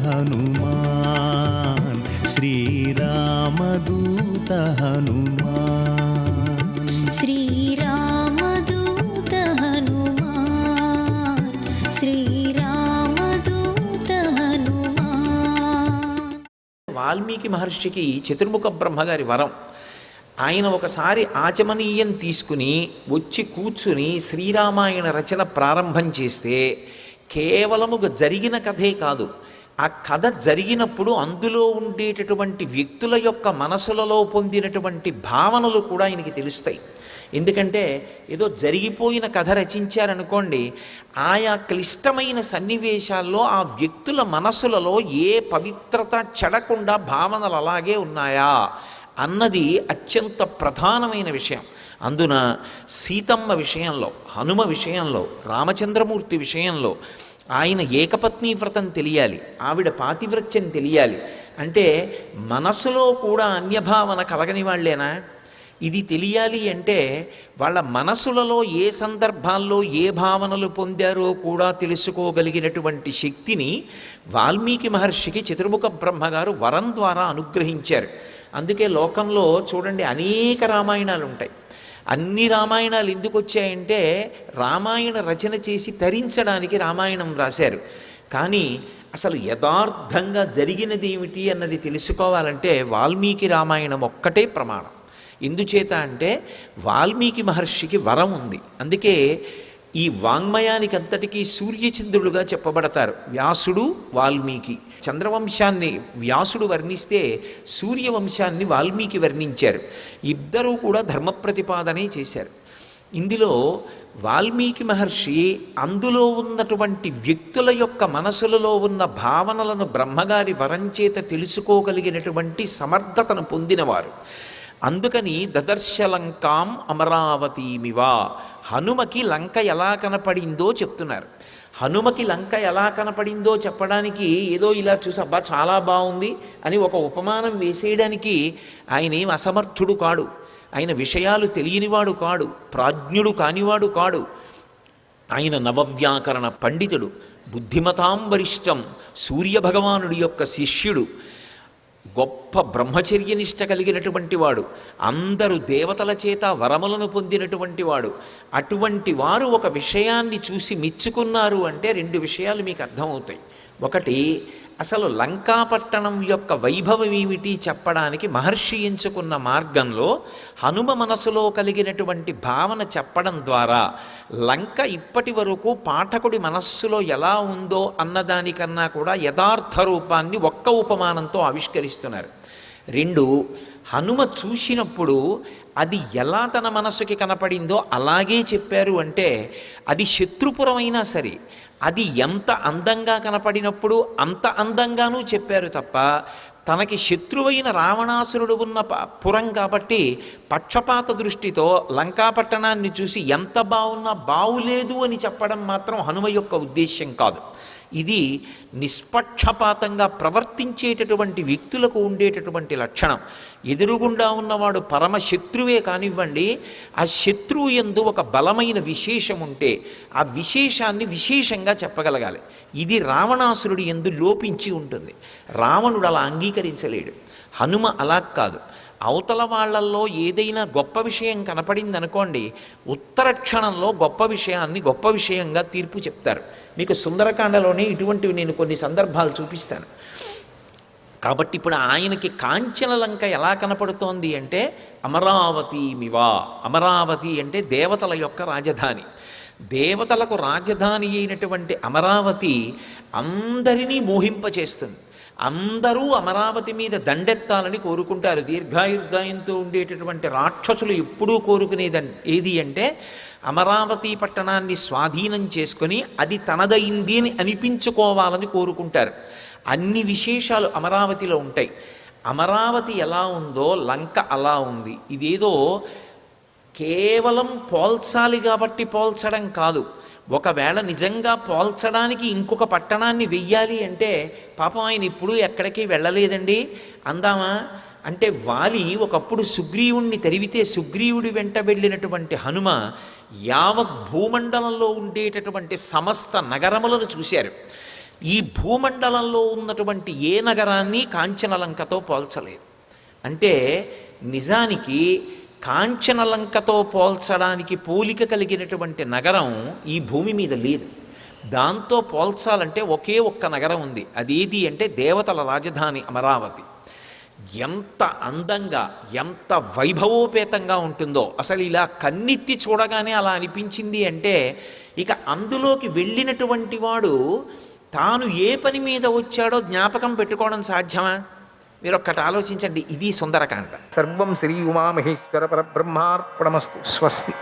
హనుమాన్ శ్రీరామదూత హనుమాన్ శ్రీరామదూత హనుమాన్ శ్రీరామదూత హనుమాన్. వాల్మీకి మహర్షికి చతుర్ముఖ బ్రహ్మగారి వరం. ఆయన ఒకసారి ఆచమనీయం తీసుకుని వచ్చి కూర్చుని శ్రీరామాయణ రచన ప్రారంభం చేస్తే కేవలముగా జరిగిన కథే కాదు, ఆ కథ జరిగినప్పుడు అందులో ఉండేటటువంటి వ్యక్తుల యొక్క మనసులలో పొందినటువంటి భావనలు కూడా ఆయనకి తెలుస్తాయి. ఎందుకంటే ఏదో జరిగిపోయిన కథ రచించారనుకోండి, ఆయా క్లిష్టమైన సన్నివేశాల్లో ఆ వ్యక్తుల మనసులలో ఏ పవిత్రత చెడకుండా భావనలు అలాగే ఉన్నాయా అన్నది అత్యంత ప్రధానమైన విషయం. అందున సీతమ్మ విషయంలో, హనుమ విషయంలో, రామచంద్రమూర్తి విషయంలో ఆయన ఏకపత్ని వ్రతం తెలియాలి, ఆవిడ పాతివ్రత్యం తెలియాలి. అంటే మనసులో కూడా అన్యభావన కలగని వాళ్ళేనా? ఇది తెలియాలి అంటే వాళ్ళ మనసులలో ఏ సందర్భాల్లో ఏ భావనలు పొందారో కూడా తెలుసుకోగలిగినటువంటి శక్తిని వాల్మీకి మహర్షికి చతుర్ముఖ బ్రహ్మగారు వరం ద్వారా అనుగ్రహించారు. అందుకే లోకంలో చూడండి అనేక రామాయణాలు ఉంటాయి. అన్ని రామాయణాలు ఎందుకు వచ్చాయంటే రామాయణ రచన చేసి తరించడానికి రామాయణం రాశారు. కానీ అసలు యథార్థంగా జరిగినది ఏమిటి అన్నది తెలుసుకోవాలంటే వాల్మీకి రామాయణం ఒక్కటే ప్రమాణం. ఎందుచేత అంటే వాల్మీకి మహర్షికి వరం ఉంది. అందుకే ఈ వాంగ్మయానికి అంతటికీ సూర్యచంద్రులుగా చెప్పబడతారు వ్యాసుడు, వాల్మీకి. చంద్రవంశాన్ని వ్యాసుడు వర్ణిస్తే సూర్యవంశాన్ని వాల్మీకి వర్ణించారు. ఇద్దరూ కూడా ధర్మ ప్రతిపాదనే చేశారు. ఇందులో వాల్మీకి మహర్షి అందులో ఉన్నటువంటి వ్యక్తుల యొక్క మనసులలో ఉన్న భావనలను బ్రహ్మగారి వరంచేత తెలుసుకోగలిగినటువంటి సమర్థతను పొందినవారు. అందుకని దదర్శలంకాం అమరావతీమివా, హనుమకి లంక ఎలా కనపడిందో చెప్తున్నారు. హనుమకి లంక ఎలా కనపడిందో చెప్పడానికి ఏదో ఇలా చూసి అబ్బా చాలా బాగుంది అని ఒక ఉపమానం వేసేయడానికి ఆయన ఏం అసమర్థుడు కాడు, ఆయన విషయాలు తెలియనివాడు కాడు, ప్రాజ్ఞుడు కానివాడు కాడు. ఆయన నవవ్యాకరణ పండితుడు, బుద్ధిమతాం వరిష్టం, సూర్యభగవానుడి యొక్క శిష్యుడు, గొప్ప బ్రహ్మచర్యనిష్ట కలిగినటువంటి వాడు, అందరూ దేవతల చేత వరములను పొందినటువంటి వాడు. అటువంటి వారు ఒక విషయాన్ని చూసి మెచ్చుకున్నారు అంటే రెండు విషయాలు మీకు అర్థమవుతాయి. ఒకటి, అసలు లంకాపట్టణం యొక్క వైభవం ఏమిటి చెప్పడానికి మహర్షి ఎంచుకున్న మార్గంలో హనుమ మనసులో కలిగినటువంటి భావన చెప్పడం ద్వారా లంక ఇప్పటి వరకు పాఠకుడి మనస్సులో ఎలా ఉందో అన్నదానికన్నా కూడా యథార్థ రూపాన్ని ఒక్క ఉపమానంతో ఆవిష్కరిస్తున్నారు. రెండు, హనుమ చూసినప్పుడు అది ఎలా తన మనస్సుకి కనపడిందో అలాగే చెప్పారు. అంటే అది శత్రుపురమైనా సరే అది ఎంత అందంగా కనపడినప్పుడు అంత అందంగానూ చెప్పారు తప్ప తనకి శత్రువైన రావణాసురుడు ఉన్న పురం కాబట్టి పక్షపాత దృష్టితో లంకాపట్టణాన్ని చూసి ఎంత బాగున్నా బావులేదు అని చెప్పడం మాత్రం హనుమ యొక్క ఉద్దేశ్యం కాదు. ఇది నిష్పక్షపాతంగా ప్రవర్తించేటటువంటి వ్యక్తులకు ఉండేటటువంటి లక్షణం. ఎదురుగుండా ఉన్నవాడు పరమశత్రువే కానివ్వండి, ఆ శత్రువు యందు ఒక బలమైన విశేషం ఉంటే ఆ విశేషాన్ని విశేషంగా చెప్పగలగాలి. ఇది రావణాసురుడి యందు లోపించి ఉంటుంది. రావణుడు అలా అంగీకరించలేడు. హనుమ అలా కాదు. అవతల వాళ్ళల్లో ఏదైనా గొప్ప విషయం కనపడిందనుకోండి, ఉత్తర క్షణంలో గొప్ప విషయాన్ని గొప్ప విషయంగా తీర్పు చెప్తారు. మీకు సుందరకాండలోనే ఇటువంటివి నేను కొన్ని సందర్భాలు చూపిస్తాను. కాబట్టి ఇప్పుడు ఆయనకి కాంచన లంక ఎలా కనపడుతోంది అంటే అమరావతీమివా. అమరావతి అంటే దేవతల యొక్క రాజధాని. దేవతలకు రాజధాని అయినటువంటి అమరావతి అందరినీ మోహింపచేస్తుంది. అందరూ అమరావతి మీద దండెత్తాలని కోరుకుంటారు. దీర్ఘాయుర్దాయంతో ఉండేటటువంటి రాక్షసులు ఎప్పుడూ కోరుకునేది ఏది అంటే అమరావతి పట్టణాన్ని స్వాధీనం చేసుకొని అది తనదైంది అని అనిపించుకోవాలని కోరుకుంటారు. అన్ని విశేషాలు అమరావతిలో ఉంటాయి. అమరావతి ఎలా ఉందో లంక అలా ఉంది. ఇదేదో కేవలం పోల్చాలి కాబట్టి పోల్చడం కాదు. ఒకవేళ నిజంగా పోల్చడానికి ఇంకొక పట్టణాన్ని వెయ్యాలి అంటే పాపం ఆయన ఇప్పుడు ఎక్కడికి వెళ్ళలేదండి అందామా అంటే, వాలి ఒకప్పుడు సుగ్రీవుణ్ణి తరివితే సుగ్రీవుడి వెంట వెళ్ళినటువంటి హనుమ యావత్ భూమండలంలో ఉండేటటువంటి సమస్త నగరములను చూశారు. ఈ భూమండలంలో ఉన్నటువంటి ఏ నగరాన్ని కాంచనలంకతో పోల్చలేదు. అంటే నిజానికి కాంచనలంకతో పోల్చడానికి పోలిక కలిగినటువంటి నగరం ఈ భూమి మీద లేదు. దాంతో పోల్చాలంటే ఒకే ఒక్క నగరం ఉంది. అదేది అంటే దేవతల రాజధాని అమరావతి. ఎంత అందంగా, ఎంత వైభవోపేతంగా ఉంటుందో, అసలు ఇలా కన్నెత్తి చూడగానే అలా అనిపించింది. అంటే ఇక అందులోకి వెళ్ళినటువంటి వాడు తాను ఏ పని మీద వచ్చాడో జ్ఞాపకం పెట్టుకోవడం సాధ్యమా? మీరు ఒక్కటి ఆలోచించండి. ఇది సుందరకాండ. సర్వం శ్రీ ఉమామహేశ్వర పరబ్రహ్మార్పణమస్తు. స్వస్తి.